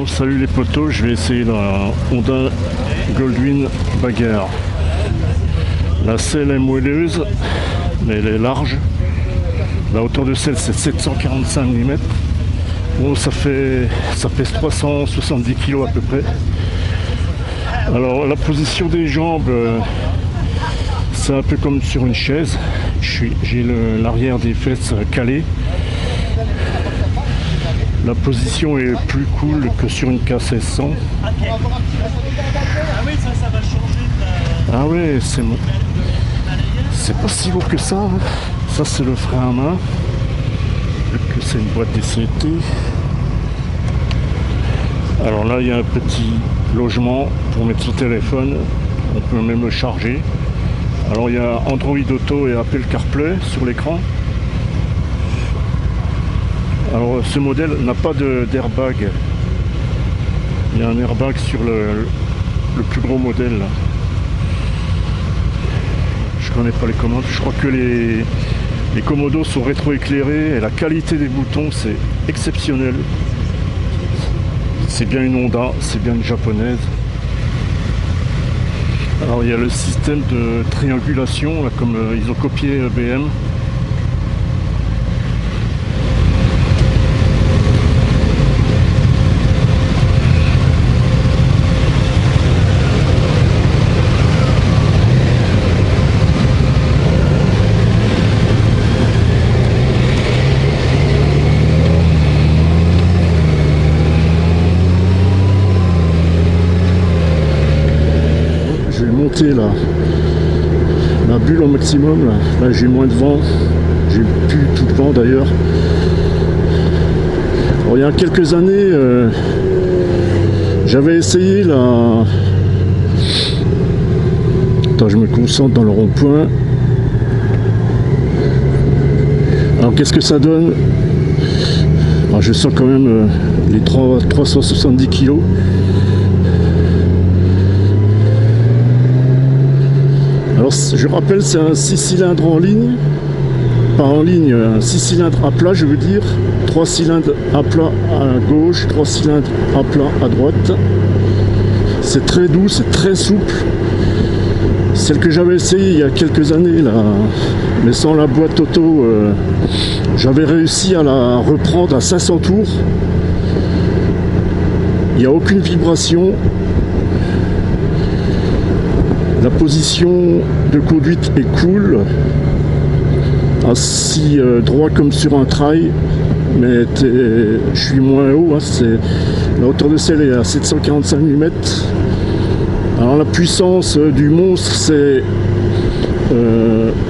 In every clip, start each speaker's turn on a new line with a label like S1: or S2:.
S1: Bon, salut les potos, je vais essayer la Honda Goldwing Bagger. La selle est moelleuse, mais elle est large. La hauteur de selle c'est 745 mm. Bon, ça pèse 370 kg à peu près. Alors la position des jambes, c'est un peu comme sur une chaise. J'ai l'arrière des fesses calé. La position est plus cool que sur une K1600. Ah ouais, c'est pas si lourd que ça. Hein. Ça c'est le frein à main. C'est une boîte DCT. Alors là il y a un petit logement pour mettre son téléphone. On peut même le charger. Alors il y a Android Auto et Apple CarPlay sur l'écran. Alors ce modèle n'a pas d'airbag. Il y a un airbag sur le plus gros modèle. Là. Je connais pas les commandes. Je crois que les commodos sont rétroéclairés et la qualité des boutons c'est exceptionnel. C'est bien une Honda, c'est bien une japonaise. Alors il y a le système de triangulation là, comme ils ont copié BM. La bulle au maximum, là j'ai moins de vent, j'ai plus tout le vent d'ailleurs. Il y a quelques années j'avais essayé la... Attends, je me concentre dans le rond-point. Alors qu'est-ce que ça donne? Alors, je sens quand même les 370 kg. Alors je rappelle, c'est un 6 cylindres en ligne, pas en ligne, un 6 cylindres à plat je veux dire, 3 cylindres à plat à gauche, 3 cylindres à plat à droite. C'est très doux, c'est très souple. Celle que j'avais essayée il y a quelques années, là, mais sans la boîte auto, j'avais réussi à la reprendre à 500 tours. Il n'y a aucune vibration. La position de conduite est cool, assis droit comme sur un trail, mais je suis moins haut, hein, la hauteur de selle est à 745 mm. Alors la puissance du monstre c'est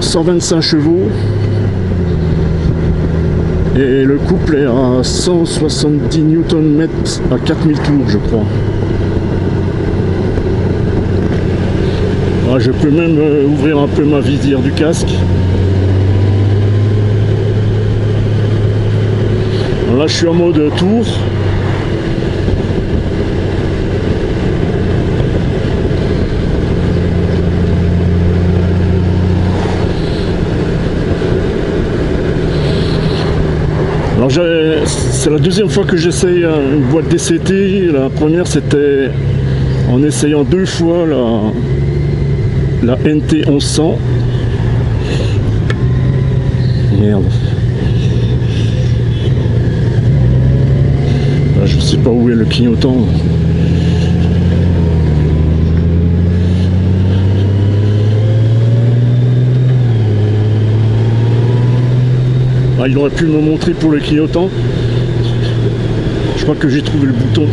S1: 125 chevaux et le couple est à 170 Nm à 4000 tours je crois. Je peux même ouvrir un peu ma visière du casque. Alors là je suis en mode tour. Alors c'est la deuxième fois que j'essaye une boîte DCT. La première c'était en essayant 2 fois la NT 1100. Merde. Là, je sais pas où est le clignotant. Ah, il aurait pu me montrer pour le clignotant. Je crois que j'ai trouvé le bouton.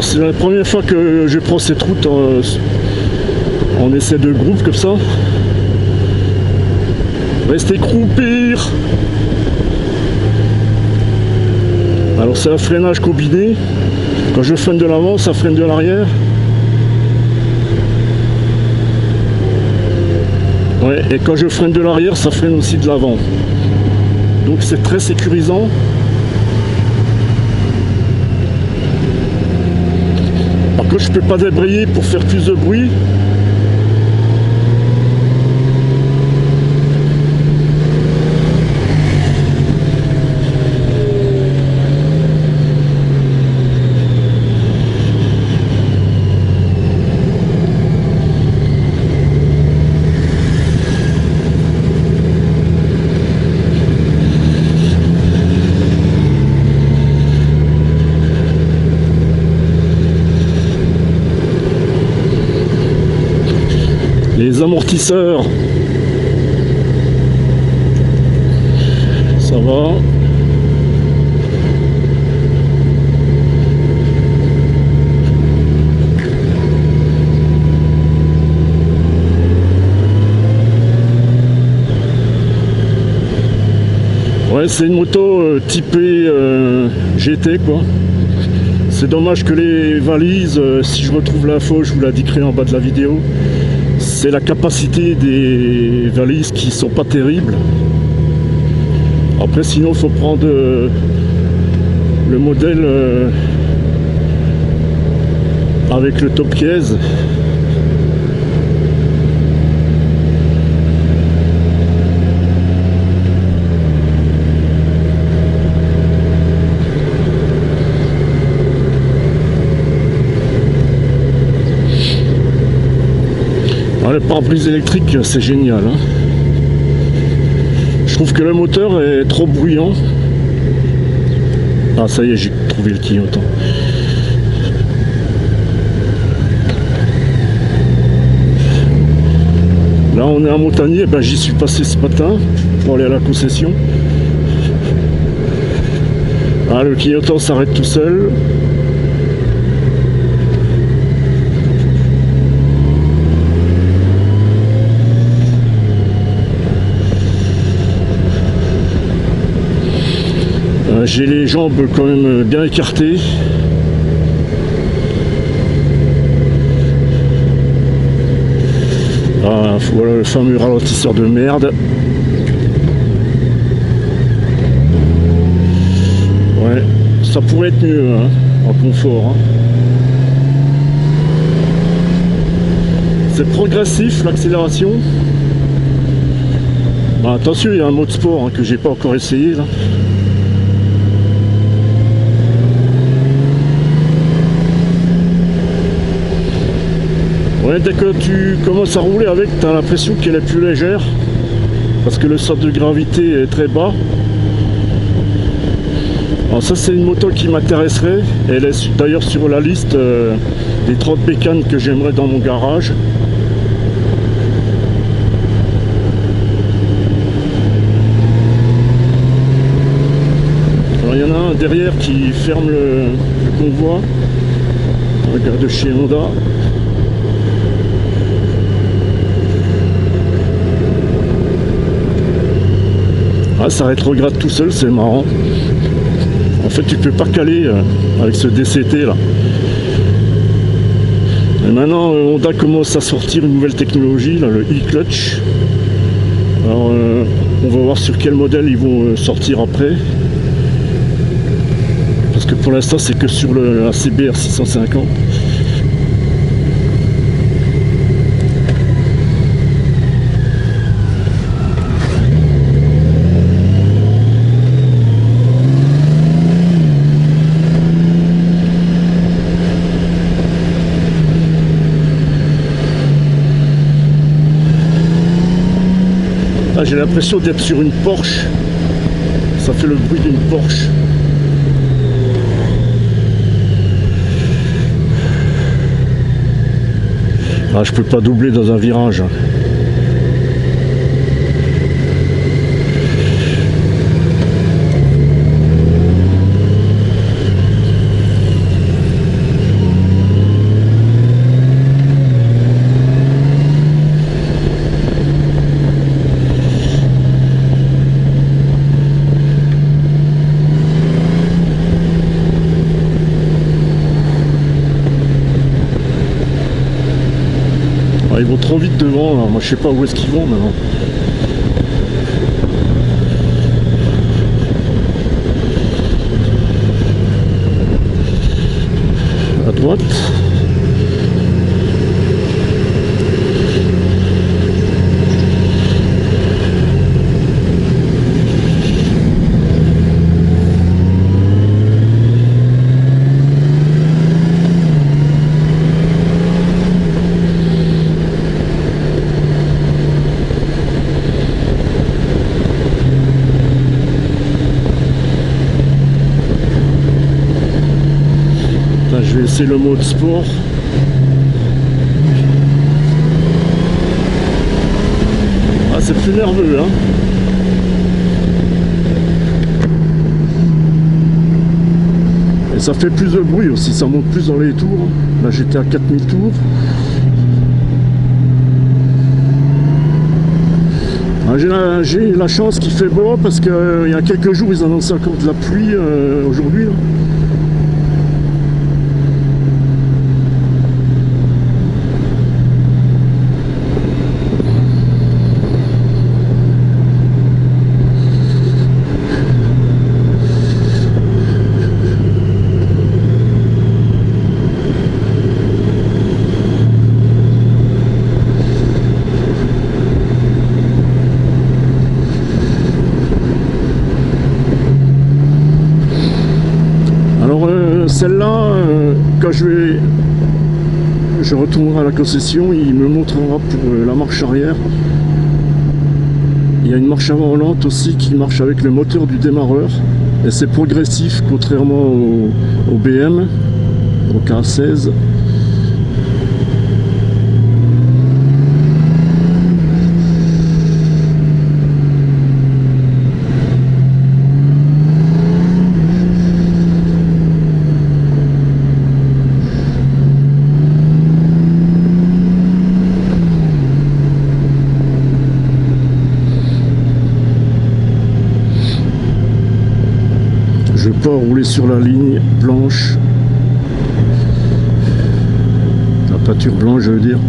S1: C'est la première fois que je prends cette route en essai de groupe comme ça. Restez croupir. Alors c'est un freinage combiné. Quand je freine de l'avant, ça freine de l'arrière. Ouais, et quand je freine de l'arrière, ça freine aussi de l'avant. Donc c'est très sécurisant. Par contre, je peux pas débrayer pour faire plus de bruit. Les amortisseurs, ça va. Ouais, c'est une moto typée GT quoi. C'est dommage que les valises, si je retrouve l'info, je vous l'indiquerai en bas de la vidéo. C'est la capacité des valises qui sont pas terribles. Après sinon il faut prendre le modèle avec le top case. Le pare-brise électrique, c'est génial. Hein. Je trouve que le moteur est trop bruyant. Ah, ça y est, j'ai trouvé le clignotant. Là, on est à Montagnier. Ben, j'y suis passé ce matin pour aller à la concession. Ah, le clignotant s'arrête tout seul. J'ai les jambes quand même bien écartées. Ah, voilà le fameux ralentisseur de merde. Ouais, ça pourrait être mieux hein, en confort. Hein. C'est progressif l'accélération. Bah, attention, il y a un mode sport hein, que j'ai pas encore essayé là. Ouais, dès que tu commences à rouler avec, tu as l'impression qu'elle est plus légère parce que le centre de gravité est très bas. Alors ça c'est une moto qui m'intéresserait. Elle est d'ailleurs sur la liste des 30 bécanes que j'aimerais dans mon garage. Alors il y en a un derrière qui ferme le convoi. Regarde chez Honda. Ah, ça rétrograde tout seul, c'est marrant. En fait, tu peux pas caler avec ce DCT là. Et maintenant, Honda commence à sortir une nouvelle technologie, là, le e-clutch. Alors, on va voir sur quel modèle ils vont sortir après. Parce que pour l'instant, c'est que sur la CBR 650. J'ai l'impression d'être sur une Porsche. Ça fait le bruit d'une Porsche. Ah, je peux pas doubler dans un virage. Ils vont trop vite devant là. Moi je sais pas où est-ce qu'ils vont maintenant. À droite. Je vais essayer le mode sport. plus nerveux, hein. Et ça fait plus de bruit aussi, ça monte plus dans les tours. Là j'étais à 4000 tours. J'ai la chance qu'il fait beau parce qu'il y a quelques jours ils annonçaient encore de la pluie aujourd'hui. Celle-là, quand je retournerai à la concession, il me montrera pour la marche arrière. Il y a une marche avant lente aussi qui marche avec le moteur du démarreur. Et c'est progressif, contrairement au BM, au K16. Je ne vais pas rouler sur la ligne blanche, la pâture blanche je veux dire.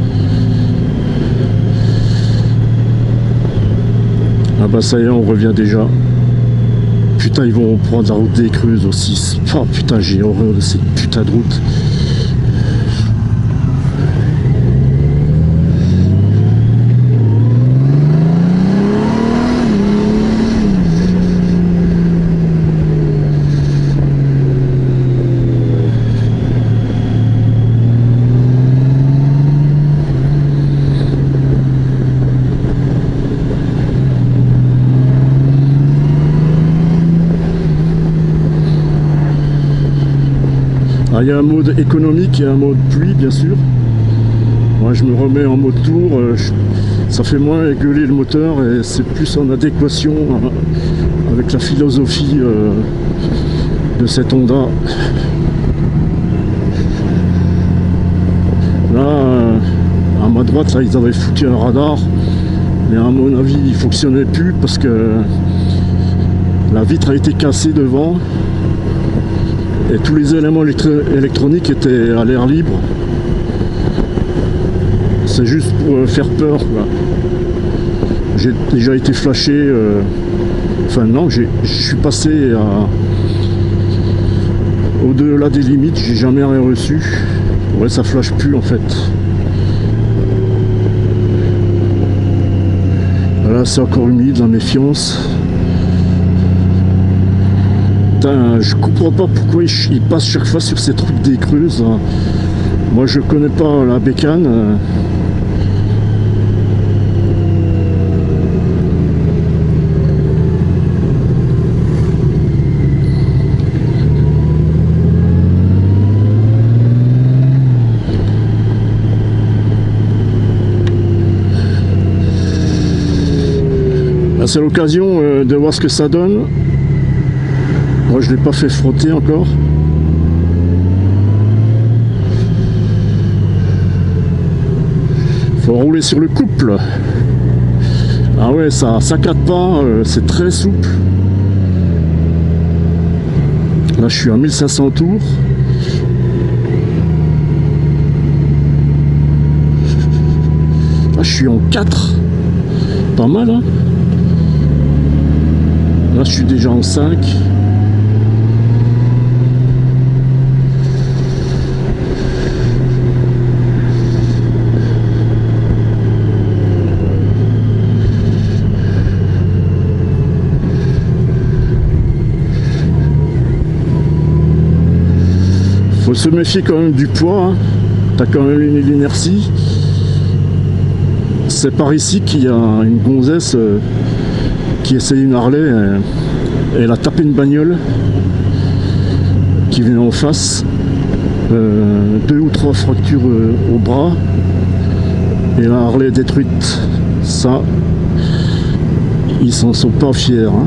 S1: Ah bah ça y est, on revient déjà. Putain, ils vont prendre la route des Creuses aussi. Oh putain, j'ai horreur de cette putain de route. Il y a un mode économique et un mode pluie bien sûr. Moi je me remets en mode tour, ça fait moins gueuler le moteur et c'est plus en adéquation avec la philosophie de cette Honda. Là à ma droite là, ils avaient foutu un radar, mais à mon avis il fonctionnait plus parce que la vitre a été cassée devant. Et tous les éléments électroniques étaient à l'air libre. C'est juste pour faire peur, quoi. J'ai déjà été flashé. Enfin non, je suis passé au-delà des limites, j'ai jamais rien reçu. Ouais, ça flash plus en fait. Là c'est encore humide, la méfiance. Je comprends pas pourquoi il passe chaque fois sur ces trucs des Creuses. Moi je connais pas la bécane. C'est l'occasion de voir ce que ça donne. Moi je ne l'ai pas fait frotter encore. Faut rouler sur le couple. Ah ouais, ça saccade pas, c'est très souple. Là je suis à 1500 tours. Là je suis en 4. Pas mal hein. Là je suis déjà en 5. Faut se méfier quand même du poids, hein. T'as quand même une inertie. C'est par ici qu'il y a une gonzesse qui essaye une Harley et elle a tapé une bagnole qui venait en face. 2 ou 3 fractures au bras et la Harley est détruite. Ça, Ils s'en sont pas fiers. Hein.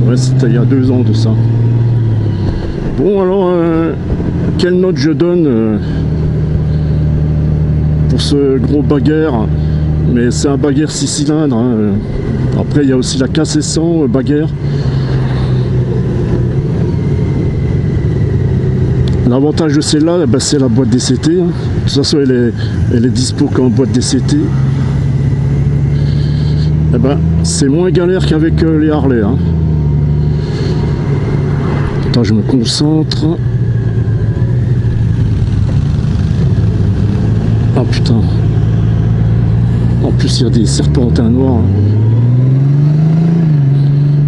S1: Ouais, c'était il y a 2 ans de ça. Bon alors, quelle note je donne pour ce gros baguère? Mais c'est un baguère 6 cylindres. Hein. Après, il y a aussi la K600 baguère. L'avantage de celle-là, eh ben, c'est la boîte DCT. Hein. De toute façon, elle est dispo qu'en boîte DCT. Eh ben, c'est moins galère qu'avec les Harley. Hein. Attends, je me concentre. Ah putain. En plus, il y a des serpentins noirs. Hein.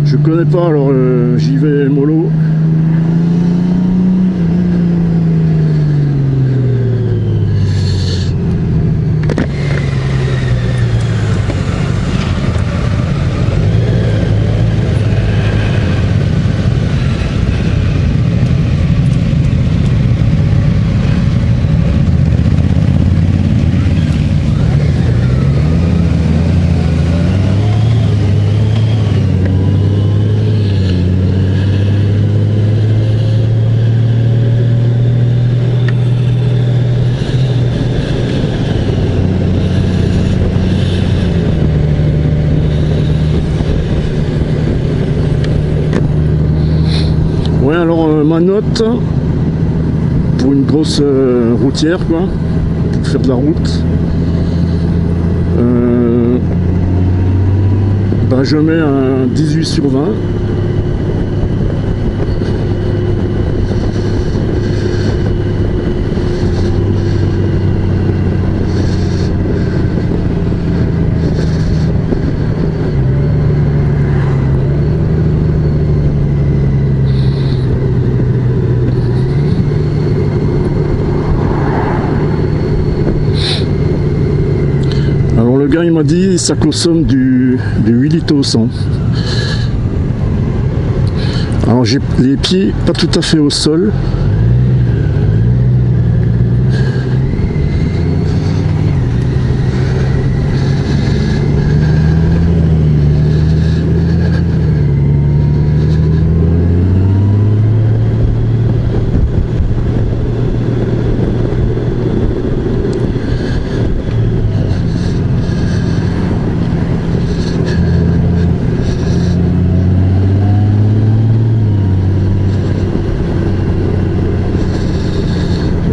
S1: Je connais pas, alors j'y vais mollo. Ouais, alors ma note pour une grosse routière, quoi, pour faire de la route, ben je mets un 18 sur 20. Le gars il m'a dit ça consomme du 8 litres au 100. Alors j'ai les pieds pas tout à fait au sol.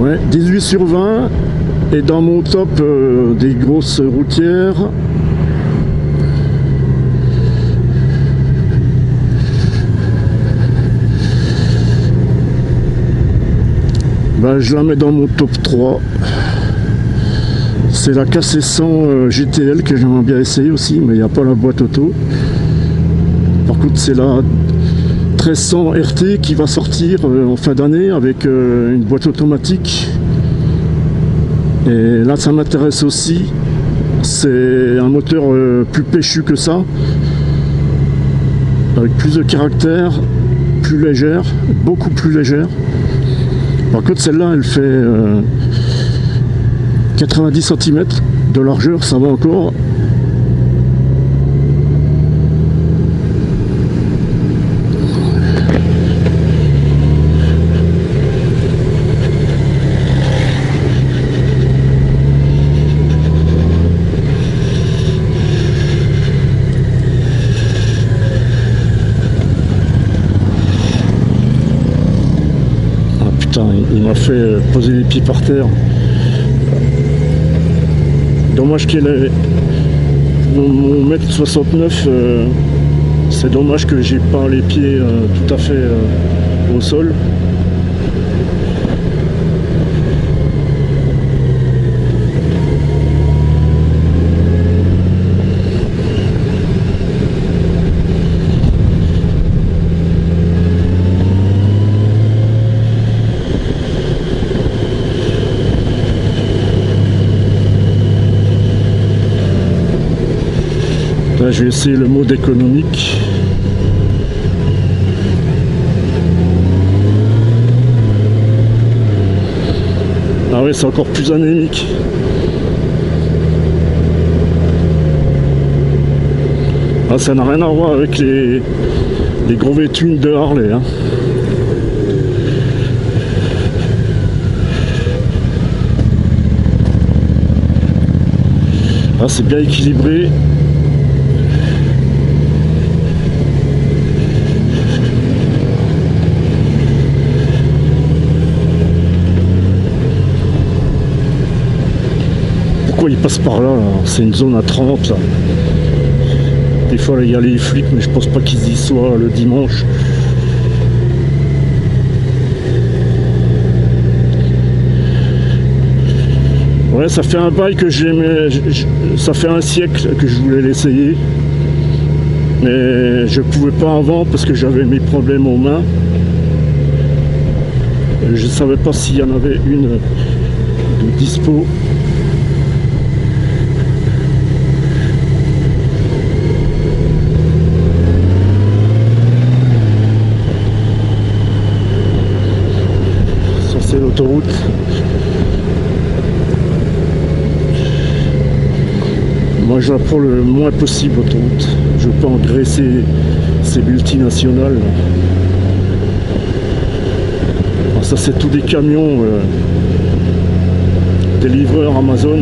S1: Ouais, 18 sur 20 et dans mon top des grosses routières, ben, je la mets dans mon top 3. C'est la K600 GTL que j'aimerais bien essayer aussi, mais il n'y a pas la boîte auto. Par contre, c'est la 1300 RT qui va sortir en fin d'année avec une boîte automatique. Et là, ça m'intéresse aussi. C'est un moteur plus péchu que ça, avec plus de caractère, plus légère, beaucoup plus légère. Par contre, celle-là, elle fait 90 cm de largeur, ça va encore. Il m'a fait poser les pieds par terre. Dommage qu'il ait mon mètre 69. C'est dommage que j'ai pas les pieds tout à fait au sol. Là, je vais essayer le mode économique. ouais, c'est encore plus anémique. Ah, ça n'a rien à voir avec les gros V-twins de Harley. Hein. Ah, c'est bien équilibré. Pourquoi il passe par là, là? C'est une zone à 30 là. Des fois il y a les flics, mais je pense pas qu'ils y soient le dimanche. Ouais, ça fait un bail que j'aimais, ça fait un siècle que je voulais l'essayer. Mais je pouvais pas avant parce que j'avais mes problèmes aux mains. Je savais pas s'il y en avait une de dispo. Ça c'est l'autoroute. Moi je la prends le moins possible l'autoroute. Je veux pas engraisser ces multinationales. Alors ça c'est tous des camions, des livreurs Amazon.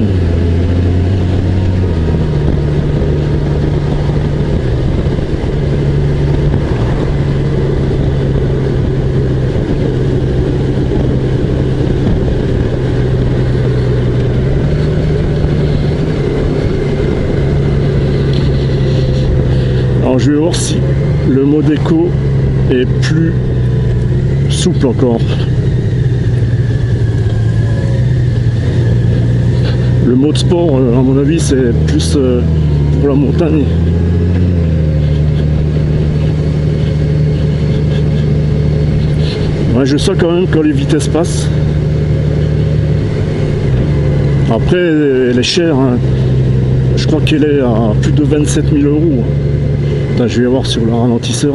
S1: Alors je vais voir si le mode éco est plus souple encore. Le mode sport, à mon avis, c'est plus pour la montagne. Ouais, je sens quand même quand les vitesses passent. Après, elle est chère. Hein. Je crois qu'elle est à plus de 27 000 €. Attends, je vais voir sur le ralentisseur.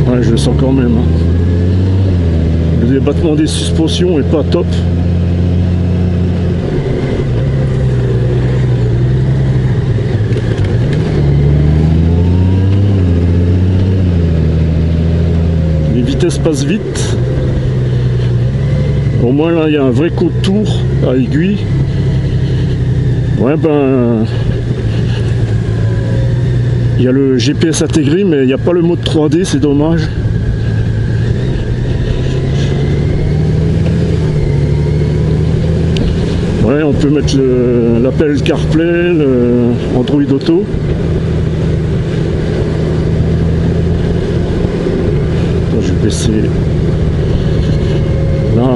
S1: Ouais, je le sens quand même. Hein. Le débattement des suspensions est pas top. Les vitesses passent vite. Au moins là, il y a un vrai contour à aiguille. Ouais, ben... il y a le GPS intégré, mais il n'y a pas le mode 3D, c'est dommage. Ouais, on peut mettre l'appel CarPlay, le Android Auto. Attends, je vais baisser. Là.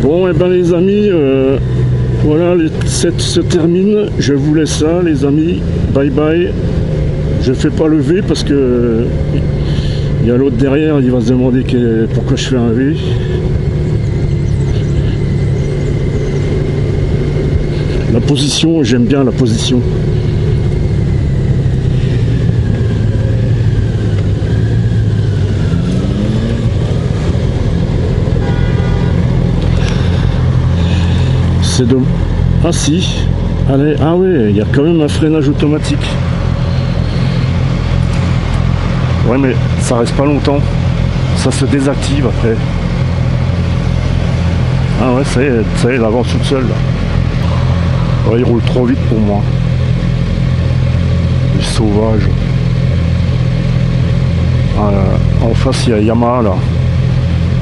S1: Bon, et ben les amis, voilà, les 7 se termine. Je vous laisse là, les amis. Bye bye. Je fais pas le V parce que il y a l'autre derrière, il va se demander pourquoi je fais un V. La position, j'aime bien la position. C'est de... Ah si. Allez, ah ouais, il y a quand même un freinage automatique. Ouais, mais ça reste pas longtemps. Ça se désactive après. Ah ouais, ça y est, elle avance toute seule. Ouais, il roule trop vite pour moi. Il est sauvage. En face, il y a Yamaha là.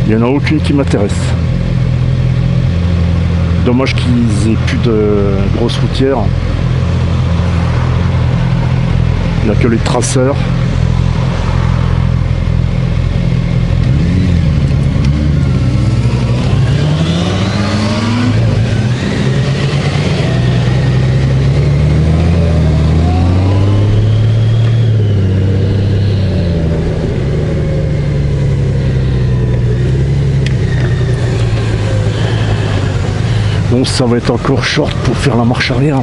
S1: Il n'y en a aucune qui m'intéresse. Dommage qu'ils aient plus de grosses routières. Il n'y a que les traceurs. Donc ça va être encore short pour faire la marche arrière.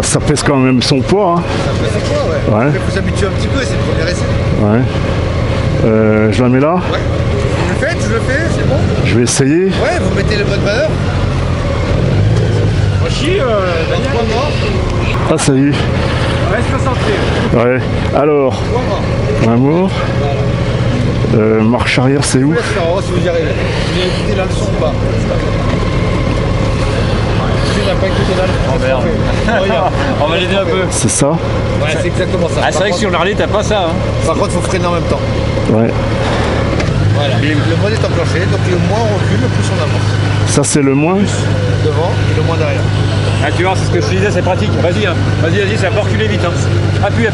S1: ça pèse quand même son poids. Hein.
S2: Ça fait c'est quoi, ouais.
S1: Ouais.
S2: Il faut s'habituer un petit peu, c'est le premier essai.
S1: Ouais. Je la mets là.
S2: Ouais. Vous le faites, je le fais, c'est bon.
S1: Je vais essayer.
S2: Ouais, vous mettez le bonne valeur.
S1: Ah, ça y est.
S3: Reste concentré.
S1: Ouais. Alors, un mot. Marche arrière, c'est où?
S2: Je vous laisse faire, on va voir si vous y arrivez. Vous avez écouté la leçon ou pas? Tu n'as pas écouté la leçon.
S3: Oh merde.
S2: Regarde.
S3: On va l'aider un peu.
S1: C'est ça?
S2: Ouais, c'est exactement ça.
S3: Ah, c'est vrai que sur l'Harley, t'as pas ça. Hein.
S2: Par contre, il faut freiner en même temps.
S1: Ouais.
S2: Voilà. Le mode est enclenché, donc le moins on recule, le plus on avance.
S1: Ça, c'est le moins.
S2: Devant et le moins derrière.
S3: Ah, tu vois, c'est ce que je te disais, c'est pratique. Vas-y, hein. Vas-y, ça va reculer vite. Hein. Appuie.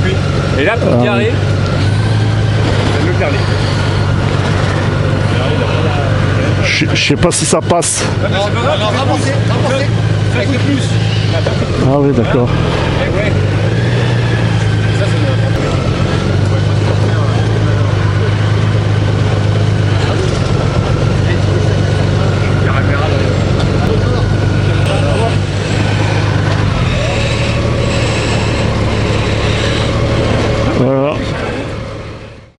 S3: Et là, pour carrer, le carrer.
S1: Je sais pas si ça passe.
S2: Non, ramassez.
S3: Fais un peu plus.
S1: Ah oui, d'accord.
S3: Ouais.